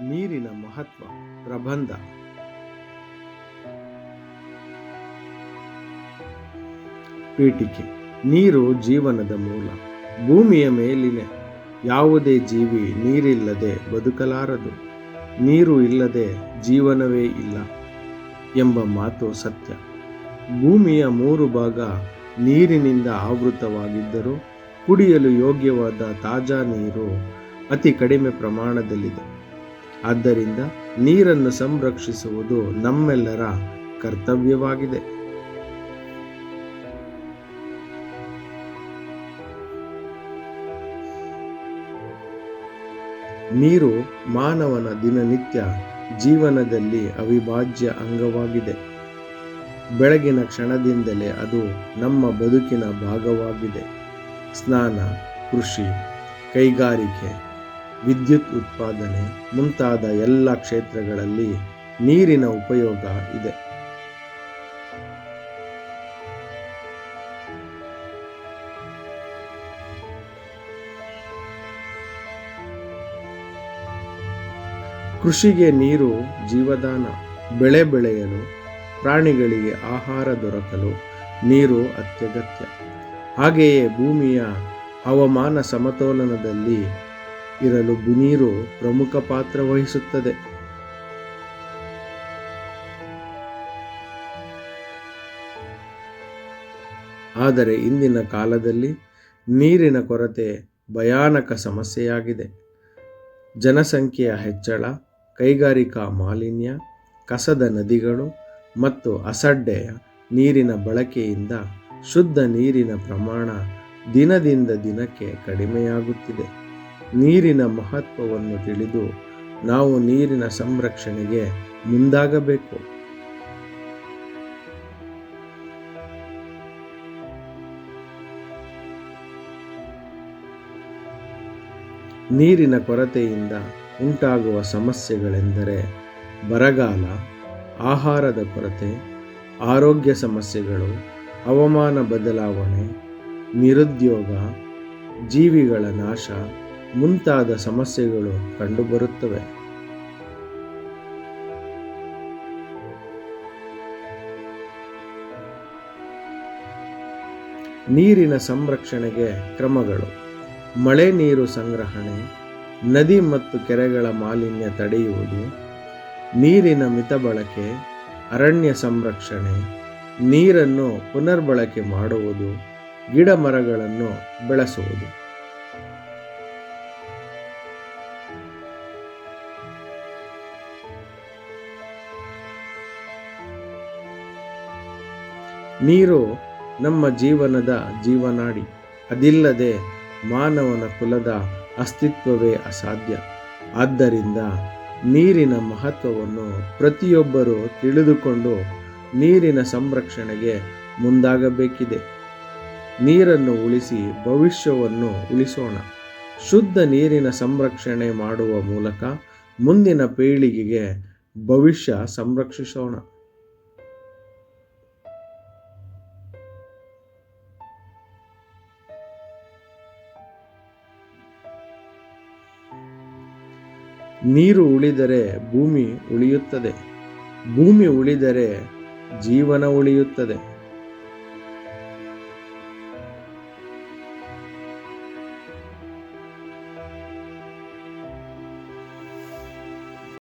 ನೀರಿನ ಮಹತ್ವ ಪ್ರಬಂಧ. ಪೀಠಿಕೆ. ನೀರು ಜೀವನದ ಮೂಲ. ಭೂಮಿಯ ಮೇಲಿನ ಯಾವುದೇ ಜೀವಿ ನೀರಿಲ್ಲದೆ ಬದುಕಲಾರದು. ನೀರು ಇಲ್ಲದೆ ಜೀವನವೇ ಇಲ್ಲ ಎಂಬ ಮಾತು ಸತ್ಯ. ಭೂಮಿಯ 3 ಭಾಗ ನೀರಿನಿಂದ ಆವೃತವಾಗಿದ್ದರೂ ಕುಡಿಯಲು ಯೋಗ್ಯವಾದ ತಾಜಾ ನೀರು ಅತಿ ಕಡಿಮೆ ಪ್ರಮಾಣದಲ್ಲಿದೆ. ಆದ್ದರಿಂದ ನೀರನ್ನು ಸಂರಕ್ಷಿಸುವುದು ನಮ್ಮೆಲ್ಲರ ಕರ್ತವ್ಯವಾಗಿದೆ. ನೀರು ಮಾನವನ ದಿನನಿತ್ಯ ಜೀವನದಲ್ಲಿ ಅವಿಭಾಜ್ಯ ಅಂಗವಾಗಿದೆ. ಬೆಳಗಿನ ಕ್ಷಣದಿಂದಲೇ ಅದು ನಮ್ಮ ಬದುಕಿನ ಭಾಗವಾಗಿದೆ. ಸ್ನಾನ, ಕೃಷಿ, ಕೈಗಾರಿಕೆ, ವಿದ್ಯುತ್ ಉತ್ಪಾದನೆ ಮುಂತಾದ ಎಲ್ಲ ಕ್ಷೇತ್ರಗಳಲ್ಲಿ ನೀರಿನ ಉಪಯೋಗ ಇದೆ. ಕೃಷಿಗೆ ನೀರು ಜೀವದಾನ. ಬೆಳೆ ಬೆಳೆಯಲು, ಪ್ರಾಣಿಗಳಿಗೆ ಆಹಾರ ದೊರಕಲು ನೀರು ಅತ್ಯಗತ್ಯ. ಹಾಗೆಯೇ ಭೂಮಿಯ ಹವಾಮಾನ ಸಮತೋಲನದಲ್ಲಿ ಇರಲು ನೀರು ಪ್ರಮುಖ ಪಾತ್ರ ವಹಿಸುತ್ತದೆ. ಆದರೆ ಇಂದಿನ ಕಾಲದಲ್ಲಿ ನೀರಿನ ಕೊರತೆ ಭಯಾನಕ ಸಮಸ್ಯೆಯಾಗಿದೆ. ಜನಸಂಖ್ಯೆಯ ಹೆಚ್ಚಳ, ಕೈಗಾರಿಕಾ ಮಾಲಿನ್ಯ, ಕಸದ ನದಿಗಳು ಮತ್ತು ಅಸಡ್ಡೆಯ ನೀರಿನ ಬಳಕೆಯಿಂದ ಶುದ್ಧ ನೀರಿನ ಪ್ರಮಾಣ ದಿನದಿಂದ ದಿನಕ್ಕೆ ಕಡಿಮೆಯಾಗುತ್ತಿದೆ. ನೀರಿನ ಮಹತ್ವವನ್ನು ತಿಳಿದು ನಾವು ನೀರಿನ ಸಂರಕ್ಷಣೆಗೆ ಮುಂದಾಗಬೇಕು. ನೀರಿನ ಕೊರತೆಯಿಂದ ಉಂಟಾಗುವ ಸಮಸ್ಯೆಗಳೆಂದರೆ ಬರಗಾಲ, ಆಹಾರದ ಕೊರತೆ, ಆರೋಗ್ಯ ಸಮಸ್ಯೆಗಳು, ಹವಾಮಾನ ಬದಲಾವಣೆ, ನಿರುದ್ಯೋಗ, ಜೀವಿಗಳ ನಾಶ ಮುಂತಾದ ಸಮಸ್ಯೆಗಳು ಕಂಡುಬರುತ್ತವೆ. ನೀರಿನ ಸಂರಕ್ಷಣೆಗೆ ಕ್ರಮಗಳು: ಮಳೆ ನೀರು ಸಂಗ್ರಹಣೆ, ನದಿ ಮತ್ತು ಕೆರೆಗಳ ಮಾಲಿನ್ಯ ತಡೆಯುವುದು, ನೀರಿನ ಮಿತ ಬಳಕೆ, ಅರಣ್ಯ ಸಂರಕ್ಷಣೆ, ನೀರನ್ನು ಪುನರ್ಬಳಕೆ ಮಾಡುವುದು, ಗಿಡ ಮರಗಳನ್ನು ಬೆಳೆಸುವುದು. ನೀರು ನಮ್ಮ ಜೀವನದ ಜೀವನಾಡಿ. ಅದಿಲ್ಲದೆ ಮಾನವನ ಕುಲದ ಅಸ್ತಿತ್ವವೇ ಅಸಾಧ್ಯ. ಆದ್ದರಿಂದ ನೀರಿನ ಮಹತ್ವವನ್ನು ಪ್ರತಿಯೊಬ್ಬರೂ ತಿಳಿದುಕೊಂಡು ನೀರಿನ ಸಂರಕ್ಷಣೆಗೆ ಮುಂದಾಗಬೇಕಿದೆ. ನೀರನ್ನು ಉಳಿಸಿ ಭವಿಷ್ಯವನ್ನು ಉಳಿಸೋಣ. ಶುದ್ಧ ನೀರಿನ ಸಂರಕ್ಷಣೆ ಮಾಡುವ ಮೂಲಕ ಮುಂದಿನ ಪೀಳಿಗೆಗೆ ಭವಿಷ್ಯ ಸಂರಕ್ಷಿಸೋಣ. ನೀರು ಉಳಿದರೆ ಭೂಮಿ ಉಳಿಯುತ್ತದೆ. ಭೂಮಿ ಉಳಿದರೆ ಜೀವನ ಉಳಿಯುತ್ತದೆ.